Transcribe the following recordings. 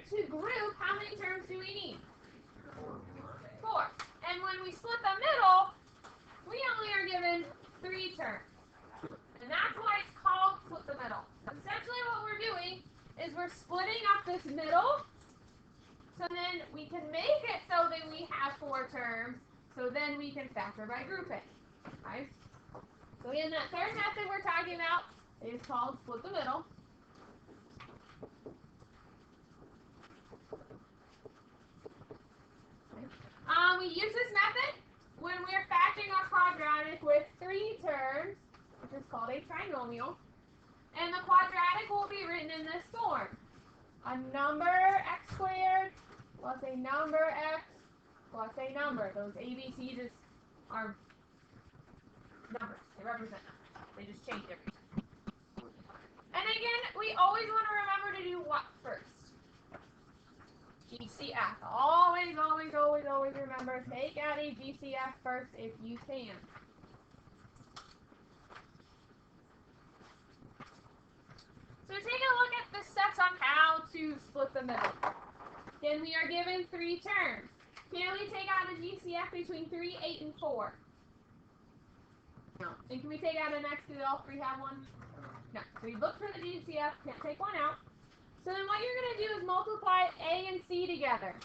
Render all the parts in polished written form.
to group, how many terms do we need? 4. And when we split the middle, we only are given 3 terms. And that's why it's called split the middle. Essentially what we're doing is we're splitting up this middle, so then we can make it so that we have 4 terms, so then we can factor by grouping. Okay? So again, that third method we're talking about is called split the middle. We use this method when we're factoring a quadratic with 3 terms, which is called a trinomial. And the quadratic will be written in this form. A number x squared plus a number x plus a number. Those ABCs are numbers. They represent numbers. They just change every time. And again, we always want to remember to do what first? GCF. Always, always, always, always remember, take out a GCF first if you can. So take a look at the steps on how to split the middle. Again, we are given 3 terms. Can we take out a GCF between 3, 8, and 4? No. And can we take out an x? Do all 3 have one? No. So you look for the GCF, can't take one out. So then what you're going to do is multiply A and C together.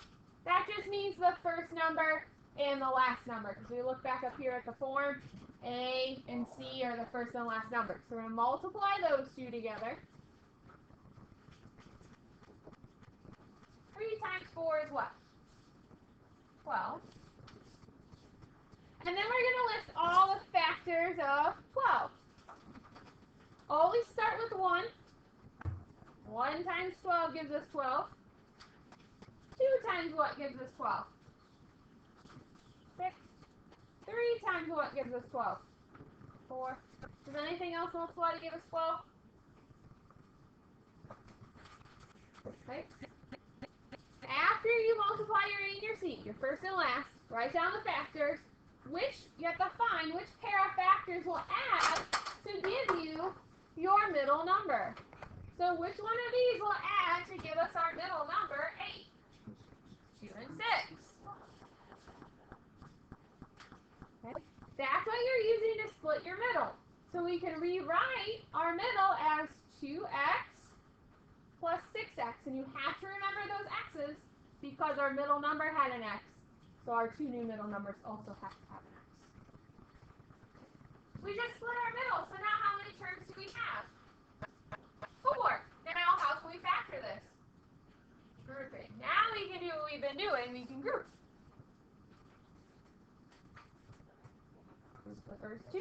That just means the first number and the last number. Because we look back up here at the form, A and C are the first and last numbers. So we're going to multiply those two together. 3 times 4 is what? 12. And then we're going to list all the factors of 12. Always start with 1. 1 times 12 gives us 12. 2 times what gives us 12? 6. 3 times what gives us 12? 4. Does anything else multiply to give us 12? Okay. After you multiply your A and your C, your first and last, write down the factors. You have to find which pair of factors will add to give you your middle number. So which one of these will add to give us our middle number 8? 2 and 6. Okay. That's what you're using to split your middle. So we can rewrite our middle as 2x plus 6x. And you have to remember those x's because our middle number had an x. So our 2 new middle numbers also have to have an x. We just split our middle. So now how many terms do we have? 4. Now how can we factor this? Grouping. Now we can do what we've been doing. We can group. Group the first 2.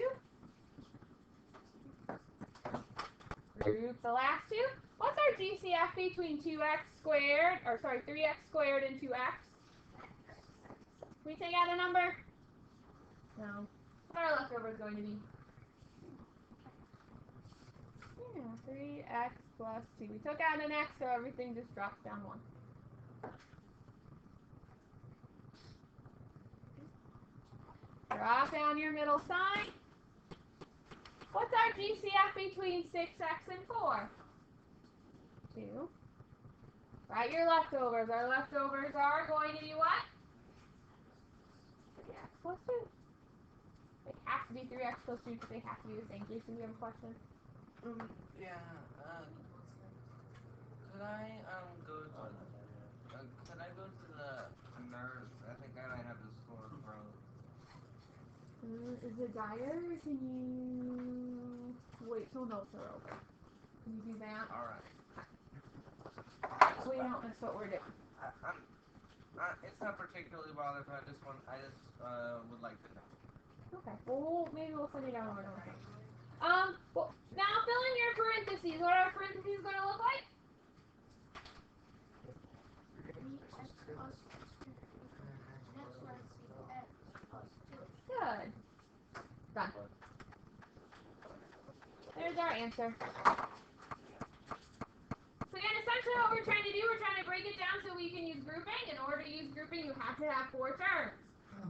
Group the last 2. What's our GCF between 3x squared and 2x? Can we take out a number? No. What our leftover is going to be? Yeah, 3x plus 2. We took out an x, so everything just drops down 1. Drop down your middle sign. What's our GCF between 6x and 4? 2. Write your leftovers. Our leftovers are going to be what? 3x plus 2. They have to be 3x plus 2 because they have to be the same. Jason, do you have a question? Yeah. Could I go to the nurse? I think I might have a sore throat. Is it dire? Or can you wait till notes are over? Can you do that? All right. So we don't miss what we're doing. It's not particularly bothered, but I just would like to know. Okay. Well, maybe we'll send you down one. Well, now fill in your parentheses. What are parentheses going to look like? Good. Done. There's our answer. So again, essentially what we're trying to do, we're trying to break it down so we can use grouping. In order to use grouping, you have to have 4 terms.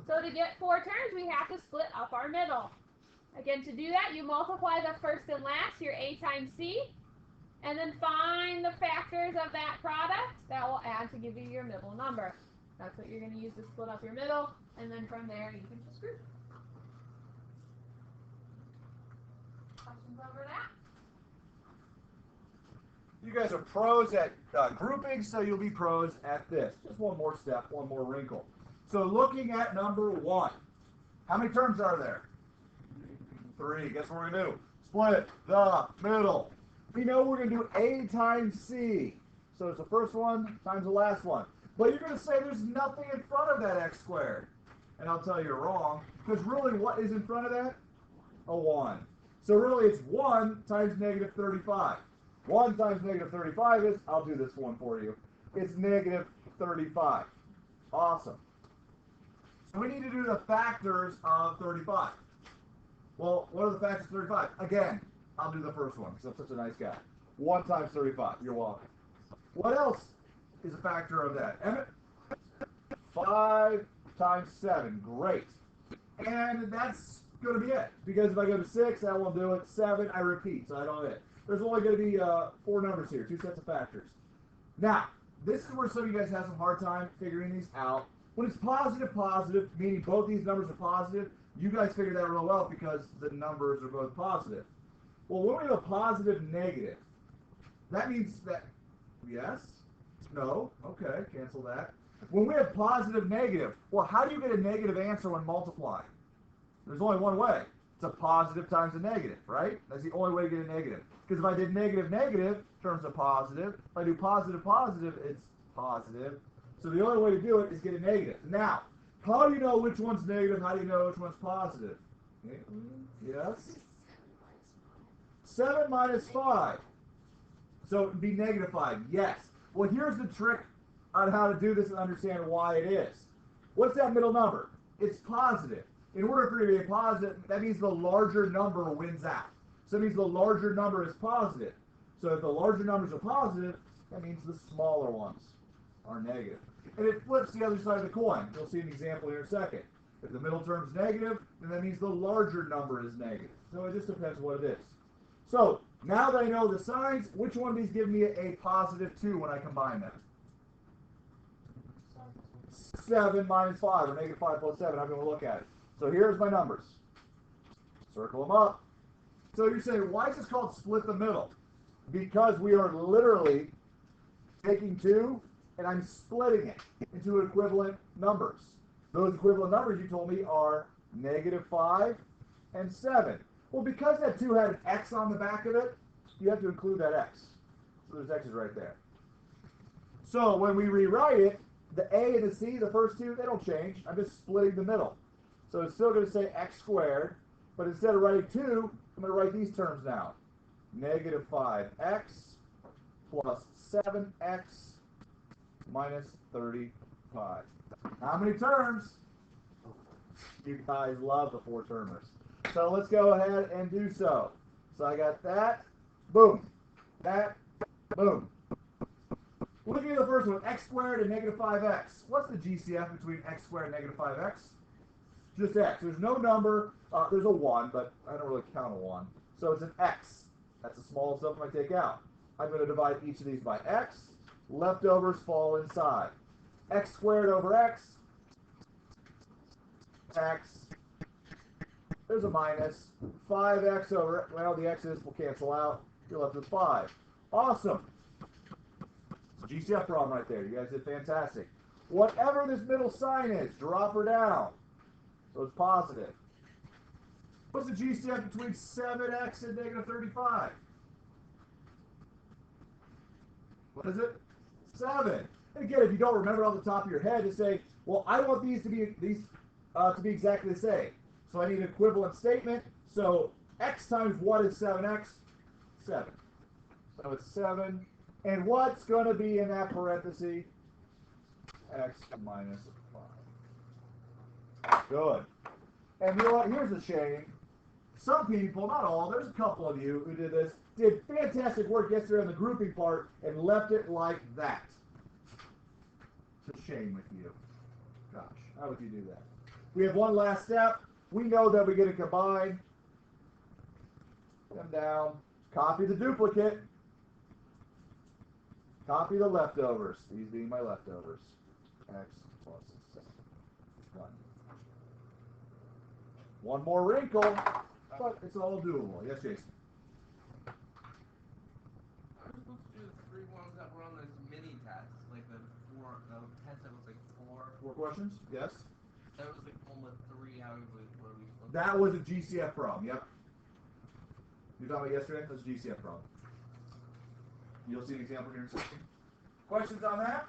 So to get 4 terms, we have to split up our middle. Again, to do that, you multiply the first and last, your A times C. and then find the factors of that product that will add to give you your middle number. That's what you're going to use to split up your middle, and then from there you can just group. Questions over that? You guys are pros at grouping, so you'll be pros at this. Just one more step, one more wrinkle. So looking at number 1, how many terms are there? 3. Guess what we're going to do? Split the middle. We know we're going to do A times C. So it's the first one times the last one. But you're going to say there's nothing in front of that x squared. And I'll tell you you're wrong, because really what is in front of that? A 1. So really it's 1 times negative 35. 1 times negative 35 is, I'll do this one for you, it's negative 35. Awesome. So we need to do the factors of 35. Well, what are the factors of 35? Again, I'll do the first one because I'm such a nice guy. 1 times 35. You're welcome. What else is a factor of that? Emmett? 5 times 7. Great. And that's going to be it. Because if I go to 6, that won't do it. 7, I repeat, so I don't hit. There's only going to be 4 numbers here, 2 sets of factors. Now, this is where some of you guys have some hard time figuring these out. When it's positive, positive, meaning both these numbers are positive, you guys figure that real well because the numbers are both positive. Well, when we have a positive negative, that means that, yes, no, okay, cancel that. When we have positive negative, well, how do you get a negative answer when multiplying? There's only one way. It's a positive times a negative, right? That's the only way to get a negative. Because if I did negative, negative, in terms of positive, if I do positive, positive, it's positive. So the only way to do it is get a negative. Now, how do you know which one's negative? How do you know which one's positive? Yes? 7 minus 5. So it would be negative 5. Yes. Well, here's the trick on how to do this and understand why it is. What's that middle number? It's positive. In order for it to be a positive, that means the larger number wins out. So that means the larger number is positive. So if the larger numbers are positive, that means the smaller ones are negative. And it flips the other side of the coin. You'll see an example here in a second. If the middle term's negative, then that means the larger number is negative. So it just depends what it is. So now that I know the signs, which one of these give me a positive 2 when I combine them? 7 minus 5, or negative 5 plus 7. I'm going to look at it. So here's my numbers. Circle them up. So you're saying, why is this called split the middle? Because we are literally taking 2 and I'm splitting it into equivalent numbers. Those equivalent numbers you told me are negative 5 and 7. Well, because that 2 had an x on the back of it, you have to include that x. So there's x's right there. So when we rewrite it, the a and the c, the first 2, they don't change. I'm just splitting the middle. So it's still going to say x squared, but instead of writing 2, I'm going to write these terms now. Negative 5x plus 7x minus 35. How many terms? You guys love the 4-termers. So let's go ahead and do so. So I got that, boom, that, boom. Looking at the first one, x squared and negative 5x. What's the GCF between x squared and negative 5x? Just x. There's no number. There's a 1, but I don't really count a 1. So it's an x. That's the smallest of them I take out. I'm going to divide each of these by x. Leftovers fall inside. X squared over x. X. There's a minus. 5x over, well, the x's will cancel out. You're left with 5. Awesome. GCF problem right there. You guys did fantastic. Whatever this middle sign is, drop her down. So it's positive. What's the GCF between 7x and negative 35? What is it? 7. And again, if you don't remember off the top of your head, just say, well, I want these to be exactly the same. So I need an equivalent statement. So x times what is 7x? 7. So it's 7. And what's going to be in that parenthesis? X minus 5. Good. And you know what? Here's a shame. Some people, not all, there's a couple of you who did this, did fantastic work yesterday on the grouping part and left it like that. It's a shame with you. Gosh, how would you do that? We have one last step. We know that we're going to combine them down, copy the duplicate, Copy the leftovers. These being my leftovers. X plus 1. One more wrinkle, but it's all doable. Yes, Jason? I was supposed to do the 3 ones that were on this mini test, like the test that was like 4. 4 questions? Yes? That was like one with 3. How was what are we supposed That was a GCF problem, yep. You talking about yesterday? That's a GCF problem. You'll see an example here in a second. Questions on that?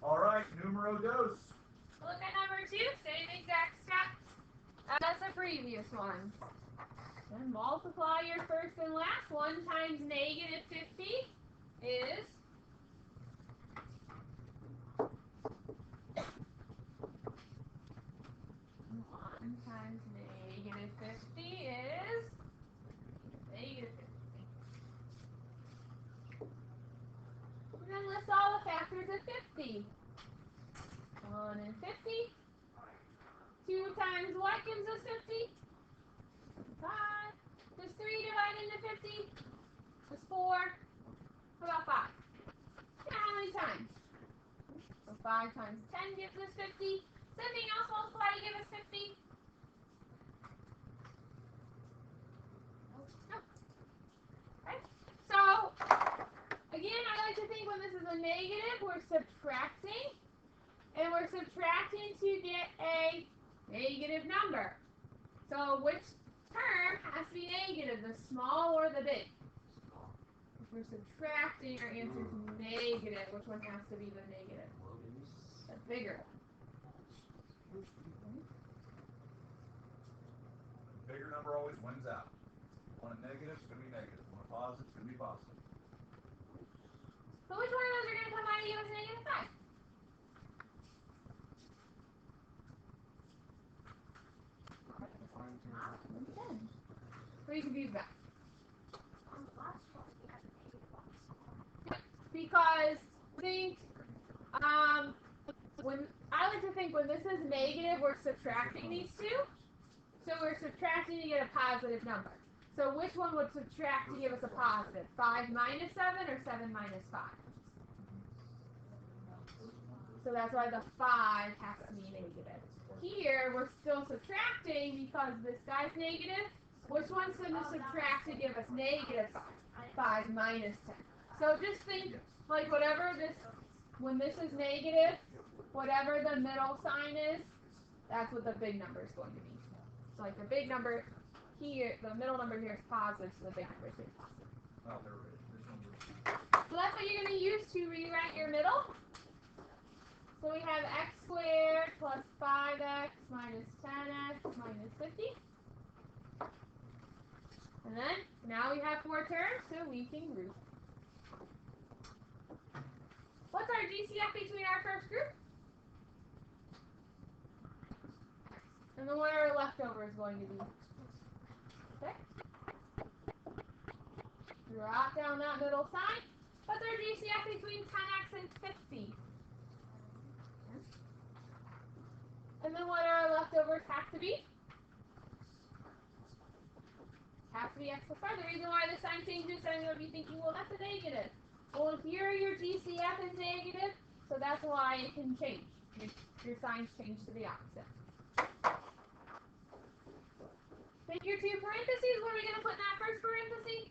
All right, numero dos. Look at number 2, same exact steps as the previous one. And multiply your first and last one times negative 50 is 1 times negative 50 is negative 50. And then list all the factors of 50. 1 and 50. 2 times what gives us 50? 5. Does 3 divide into 50? Does 4? What about 5? Yeah, how many times? So 5 times 10 gives us 50. Something else multiply to give us 50? No. Okay. So, again, I like to think when this is a negative, we're subtracting. And we're subtracting to get a negative number. So which term has to be negative, the small or the big? If we're subtracting, our answer is negative. Which one has to be the negative? The bigger one. Bigger number always wins out. One negative is going to be negative. One positive is going to be positive. So which one of those are going to combine to give us negative 5? What are you confused about? Because think, when I like to think when this is negative, we're subtracting these two. So we're subtracting to get a positive number. So which one would subtract to give us a positive? 5 minus 7 or 7 minus 5? So that's why the 5 has to be negative. Here, we're still subtracting because this guy's negative. Which one's going to subtract to give us negative 5 minus 10? So just think, like whatever this, when this is negative, whatever the middle sign is, that's what the big number is going to be. So like the big number here, the middle number here is positive, so the big number is here positive. Oh, there it is. So that's what you're going to use to rewrite your middle. So we have x squared plus 5x minus 10x minus 50. And then, now we have 4 terms, so we can group. What's our GCF between our first group? And then what our leftover is going to be. Okay? Drop down that middle sign. What's our GCF between 10x and 50? And then what our leftovers have to be? Have to be x plus 5. The reason why the sign changes, I'm going to be thinking, well, that's a negative. Well, here your GCF is negative, so that's why it can change. Your signs change to the opposite. Take your 2 parentheses. What are we going to put in that first parenthesis?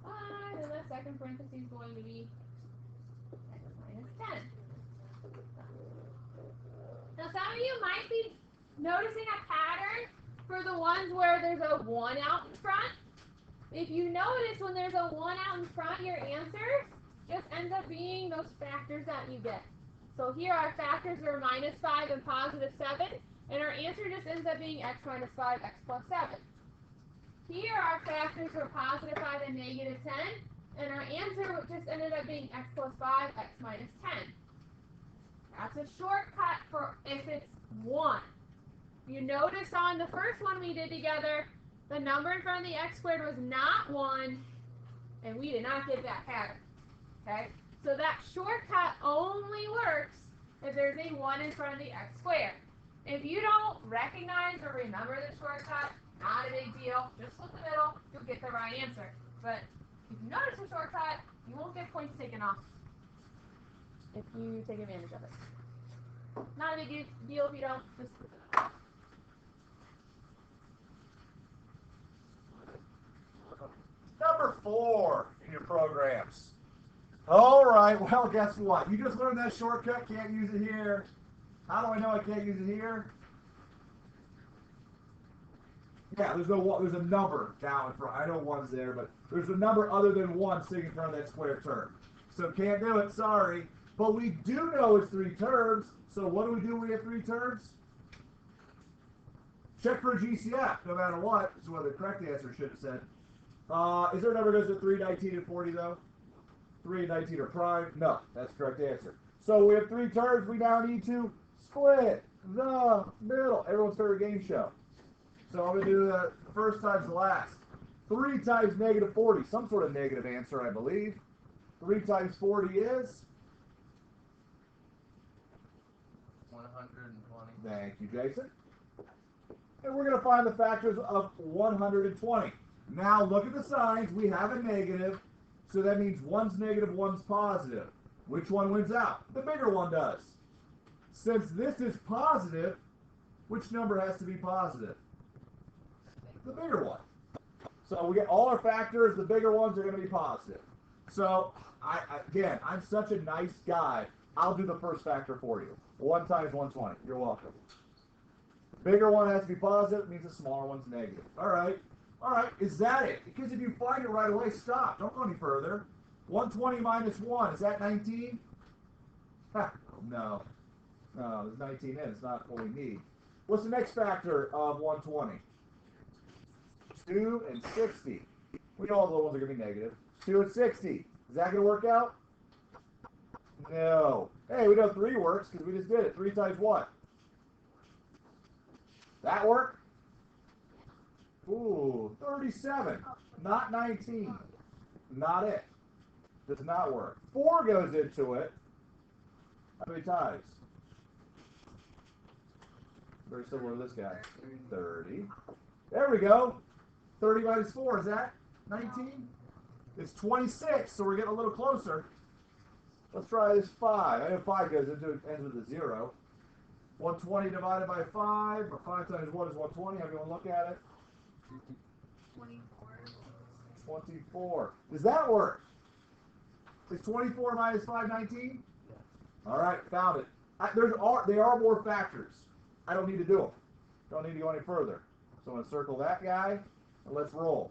5, and the second parenthesis is going to be x minus 10. Now, some of you might be noticing a pattern for the ones where there's a 1 out in front. If you notice when there's a 1 out in front, your answers just ends up being those factors that you get. So here our factors are minus 5 and positive 7, and our answer just ends up being x minus 5, x plus 7. Here our factors are positive 5 and negative 10, and our answer just ended up being x plus 5, x minus 10. That's a shortcut for if it's 1. You notice on the first one we did together, the number in front of the x squared was not 1, and we did not get that pattern. Okay? So that shortcut only works if there's a 1 in front of the x squared. If you don't recognize or remember the shortcut, not a big deal. Just flip the middle, you'll get the right answer. But If you notice a shortcut, you won't get points taken off if you take advantage of it. Not a big deal if you don't. Just Number 4 in your programs. All right, well, guess what? You just learned that shortcut, can't use it here. How do I know I can't use it here? Yeah, there's a number down in front. I know one's there, but there's a number other than 1 sitting in front of that square term. So can't do it, sorry. But we do know it's 3 terms, so what do we do when we have 3 terms? Check for GCF, no matter what, is what the correct answer should have said. Is there a number that goes to 3, 19, and 40, though? 3 and 19 are prime? No, that's the correct answer. So we have 3 terms. We now need to split the middle. Everyone's favorite game show. So I'm going to do the first times the last. 3 times negative 40. Some sort of negative answer, I believe. 3 times 40 is? 120. Thank you, Jason. And we're going to find the factors of 120. Now look at the signs. We have a negative. So that means one's negative, one's positive. Which one wins out? The bigger one does. Since this is positive, which number has to be positive? The bigger one. So we get all our factors, the bigger ones are going to be positive. So, again, I'm such a nice guy. I'll do the first factor for you. 1 times 120. You're welcome. Bigger one has to be positive, means the smaller one's negative. All right. All right, is that it? Because if you find it right away, stop. Don't go any further. 120 minus 1, is that 19? Ha, no. No, there's 19 in. It's not what we need. What's the next factor of 120? 2 and 60. We know all the ones are going to be negative. 2 and 60. Is that going to work out? No. Hey, we know 3 works because we just did it. 3 times what? That work? Ooh, 37. Not 19. Not it. Does not work. 4 goes into it. How many times? Very similar to this guy. 30. There we go. 30 minus 4, is that 19? It's 26, so we're getting a little closer. Let's try this 5. I know 5 goes into it, ends with a 0. 120 divided by 5, or 5 times 1 is 120. Everyone look at it. 24. 24. Does that work? Is 24 minus 5 19? Yes. All right, found it. There are more factors. I don't need to do them. Don't need to go any further. So I'm going to circle that guy, and let's roll.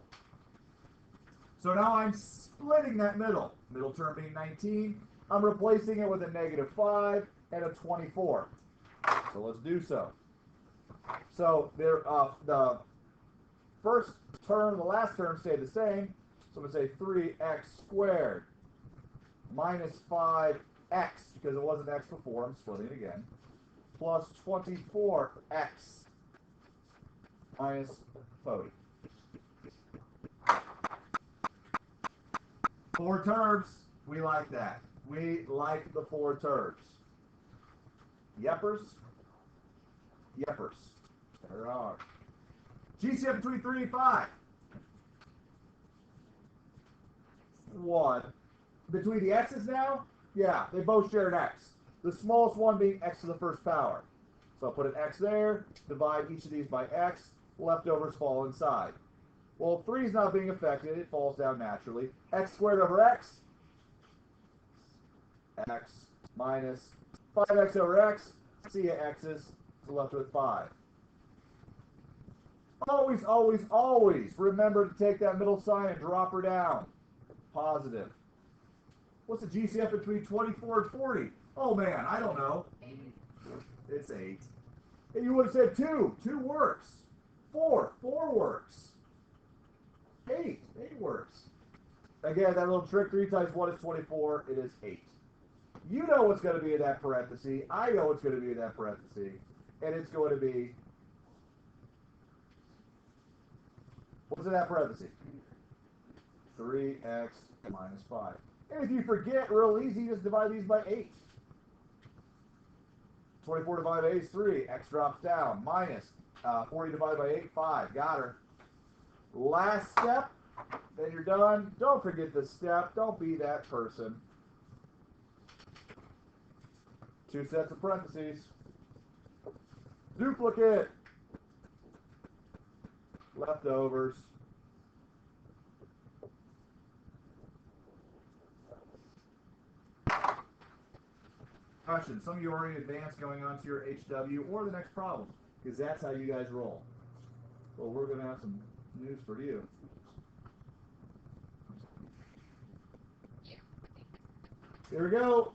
So now I'm splitting that middle term being 19. I'm replacing it with a negative 5 and a 24. So let's do so. So there, the first term, the last term stay the same. So I'm going to say 3x squared minus 5x, because it wasn't x before, I'm splitting it again, plus 24x minus 40. 4 terms, we like that. We like the 4 terms. Yepers? Yepers. There are. GCF between 3 and 5. 1. Between the x's now? Yeah, they both share an x. The smallest one being x to the first power. So I'll put an x there, divide each of these by x, leftovers fall inside. Well, 3 is not being affected, it falls down naturally. X squared over x minus 5x over x, see ya x's, so left with 5. Always, always, always remember to take that middle sign and drop her down. Positive. What's the GCF between 24 and 40? Oh man, I don't know. 8. It's 8. And you would have said 2. 2 works. 4 works. 8 works. Again, that little trick, 3 times 1 is 24. It is 8. You know what's going to be in that parenthesis. I know what's going to be in that parenthesis. And it's going to be, what's in that parenthesis? 3x minus 5. And if you forget, real easy, just divide these by 8. 24 divided by 8 is 3. X drops down. Minus 40 divided by 8, 5. Got her. Last step, Then you're done. Don't forget the step. Don't be that person. 2 sets of parentheses. Duplicate. Leftovers. Caution, some of you are already advanced going on to your HW or the next problem, because that's how you guys roll. Well, we're going to have some news for you. Here we go.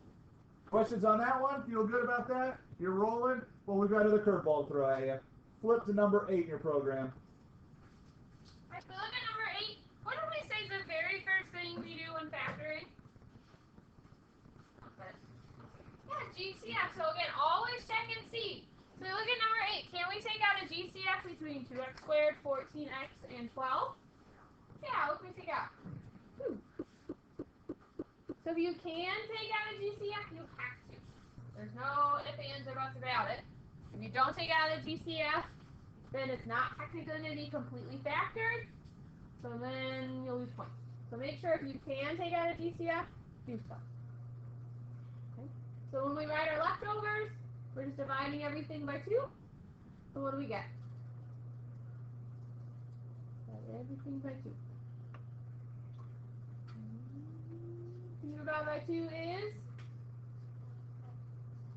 Questions on that one? Feel good about that? You're rolling? Well, we've got another curveball to throw at you. Flip to number 8 in your program. Alright, so look at number 8. What do we say is the very first thing we do when factoring? Yeah, GCF. So again, always check and see. So look at number 8. Can we take out a GCF between 2x squared, 14x, and 12? Yeah, what can we take out? So if you can take out a GCF, you have to. There's no ifs, ands, or buts about it. If you don't take out a GCF, then it's not technically going to be completely factored. So then you'll lose points. So make sure if you can take out a GCF, do so. Okay. So when we write our leftovers, we're just dividing everything by 2. So what do we get? Divide everything by 2. 2 divided by 2 is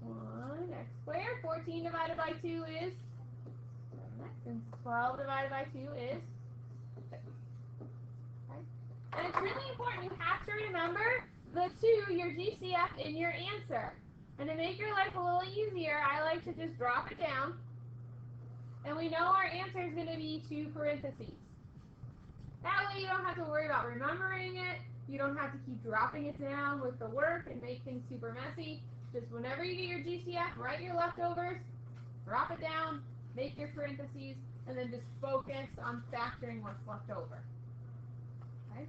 1x squared. 14 divided by 2 is 7x. And 12 divided by 2 is 6. Okay. And it's really important. You have to remember the 2, your GCF, in your answer. And to make your life a little easier, I like to just drop it down. And we know our answer is going to be 2 parentheses. That way you don't have to worry about remembering it. You don't have to keep dropping it down with the work and make things super messy. Just whenever you get your GCF, write your leftovers, drop it down, make your parentheses, and then just focus on factoring what's left over. Okay?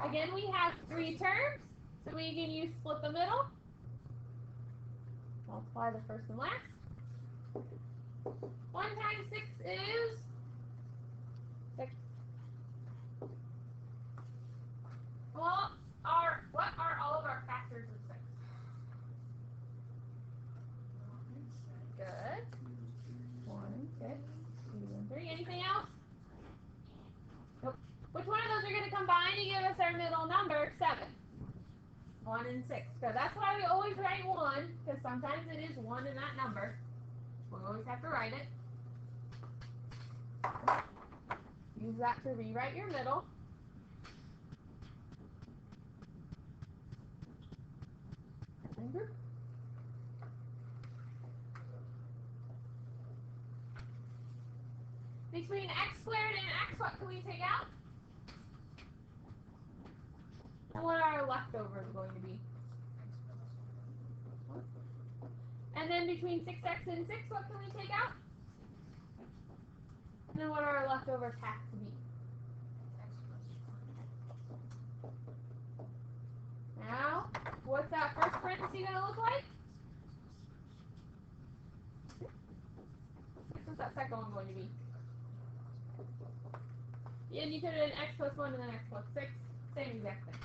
Again, we have 3 terms, so we can use split the middle. Multiply the first and last. 1 times 6 is 6. Well, what are all of our factors of 6? Good. 1, 6, 2, and 3. Anything else? Nope. Which one of those are going to combine to give us our middle number? 7. 1 and 6. So that's why we always write 1, because sometimes it is 1 in that number. We always have to write it. Use that to rewrite your middle. Between x squared and x, what can we take out? And what are our leftovers going to be? And then between 6x and 6, what can we take out? And then what are our leftovers have to be? Now, what's that first parenthesis going to look like? What's that second one going to be? And you could have done x plus 1 and then x plus 6. Same exact thing.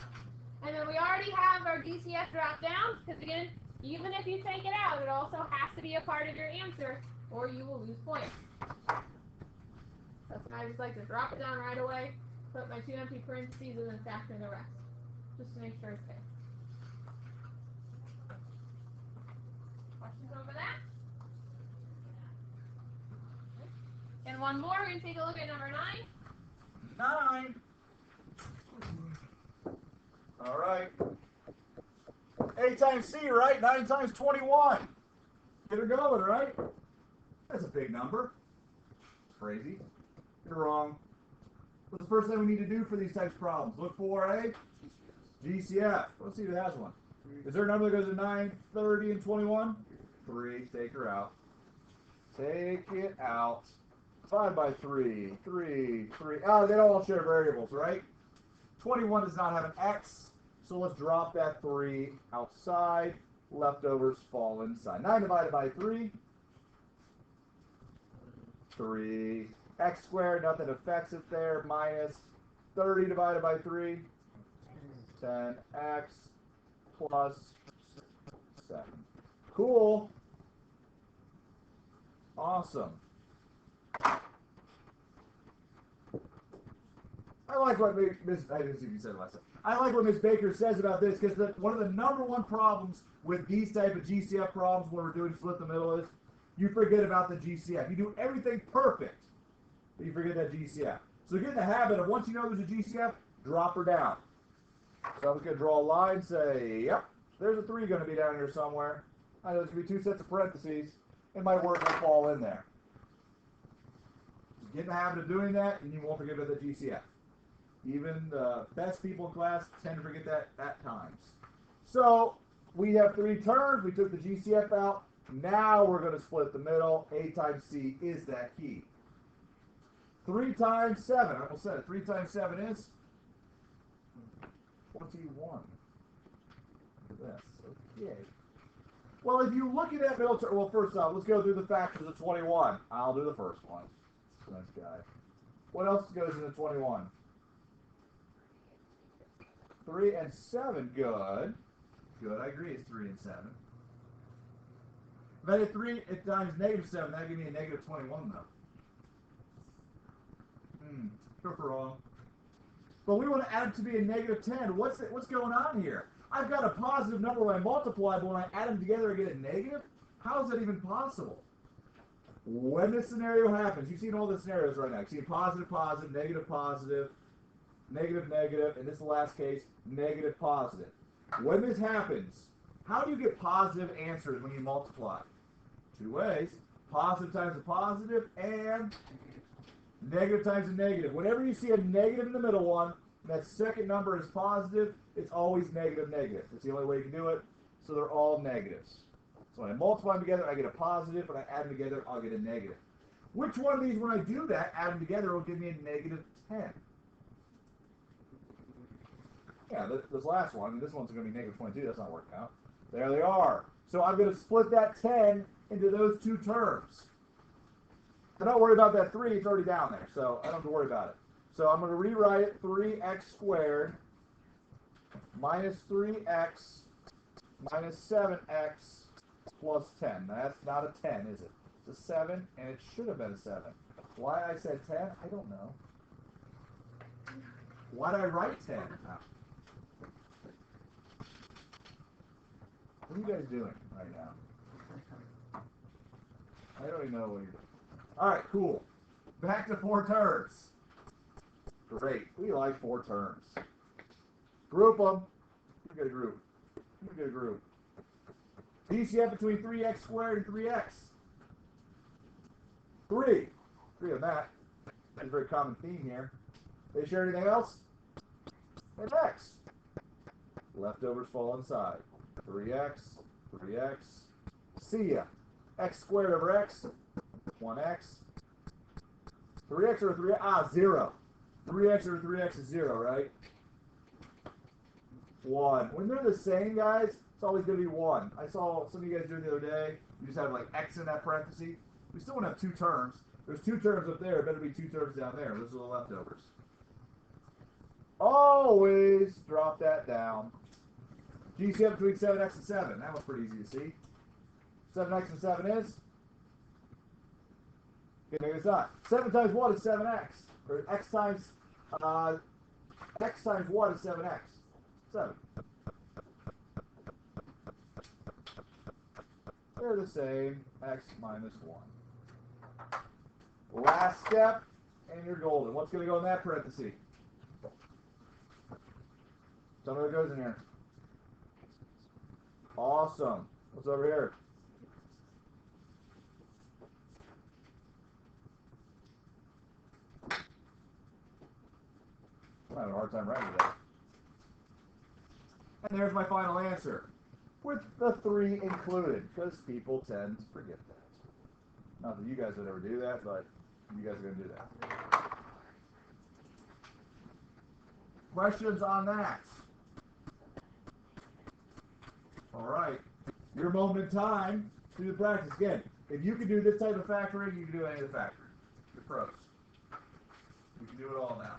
And then we already have our DCF drop down, because again, even if you take it out, it also has to be a part of your answer, or you will lose points. That's why I just like to drop it down right away, put my 2 empty parentheses, and then factor the rest, just to make sure it's there. Questions over that? And one more, we're going to take a look at number 9. 9. All right. 8 times C, right? 9 times 21. Get her going, right? That's a big number. Crazy. You're wrong. What's the first thing we need to do for these types of problems? Look for a GCF. Let's see who has one. Is there a number that goes to 9, 30, and 21? 3. Take her out. Take it out. Divide by 3. 3, 3. Oh, they don't all share variables, right? 21 does not have an x, so let's drop that 3 outside. Leftovers fall inside. 9 divided by 3. 3. X squared, nothing affects it there. Minus 30 divided by 3, 10x plus 7. Cool. Awesome. I like what Miss. I didn't see if you said it last time. I like what Miss Baker says about this because one of the number one problems with these type of GCF problems when we're doing split the middle is you forget about the GCF. You do everything perfect, but you forget that GCF. So get in the habit of once you know there's a GCF, drop her down. So I'm just going to draw a line, say, yep, there's a 3 going to be down here somewhere. I know there's going to be 2 sets of parentheses, and my word will fall in there. Just get in the habit of doing that, and you won't forget about the GCF. Even the best people in class tend to forget that at times. So we have 3 terms. We took the GCF out. Now we're going to split the middle. A times C is that key. 3 times 7. I almost said it. 3 times 7 is 21. Look at this. Okay. Well, if you look at that middle term, well, first off, let's go through the factors of 21. I'll do the first one. Nice guy. What else goes into 21? 3 and 7. Good. Good. I agree. It's 3 and 7. If I did 3 times negative 7, that would give me a negative 21, though. Took wrong. But we want to add it to be a negative 10. What's going on here? I've got a positive number when I multiply, but when I add them together, I get a negative? How is that even possible? When this scenario happens, you've seen all the scenarios right now. You've seen positive, positive, negative, positive, negative, negative, in this last case, negative, positive. When this happens, how do you get positive answers when you multiply? 2 ways. Positive times a positive and negative times a negative. Whenever you see a negative in the middle one, and that second number is positive, it's always negative, negative. That's the only way you can do it. So they're all negatives. So when I multiply them together, I get a positive. When I add them together, I'll get a negative. Which one of these, when I do that, add them together, will give me a negative 10? Yeah, this last one, this one's going to be negative 22. That's not working out. There they are. So I'm going to split that 10 into those 2 terms. So don't worry about that 3. It's already down there, so I don't have to worry about it. So I'm going to rewrite it 3x squared minus 3x minus 7x plus 10. Now, that's not a 10, is it? It's a 7, and it should have been a 7. Why I said 10, I don't know. Why did I write 10? What are you guys doing right now? I don't even know what you're doing. All right, cool. Back to 4 terms. Great. We like 4 terms. Group them. You get a group. You get a group. GCF between 3x squared and 3x. 3. 3 of that. That's a very common theme here. They share anything else? And x. Leftovers fall inside. 3x, 3x. See ya. X squared over x. 1x. 3x over 3x. 0. 3x over 3x is 0, right? 1. When they're the same, guys, it's always going to be 1. I saw some of you guys do it the other day. You just have like x in that parenthesis. We still want to have 2 terms. There's 2 terms up there. Better be 2 terms down there. Those are the leftovers. Always drop that down. GCF between 7x and 7. That was pretty easy to see. 7x and 7 is? Okay, maybe it's not. 7 times what is 7x? Or x times what is 7x? 7. They're the same. X minus 1. Last step, and you're golden. What's going to go in that parenthesis? Tell me what goes in here. Awesome. What's over here? I'm having a hard time writing that. And there's my final answer, with the 3 included, because people tend to forget that. Not that you guys would ever do that, but you guys are going to do that. Questions on that? All right. Your moment in time to do the practice. Again, if you can do this type of factoring, you can do any of the factoring. You're pros. You can do it all now.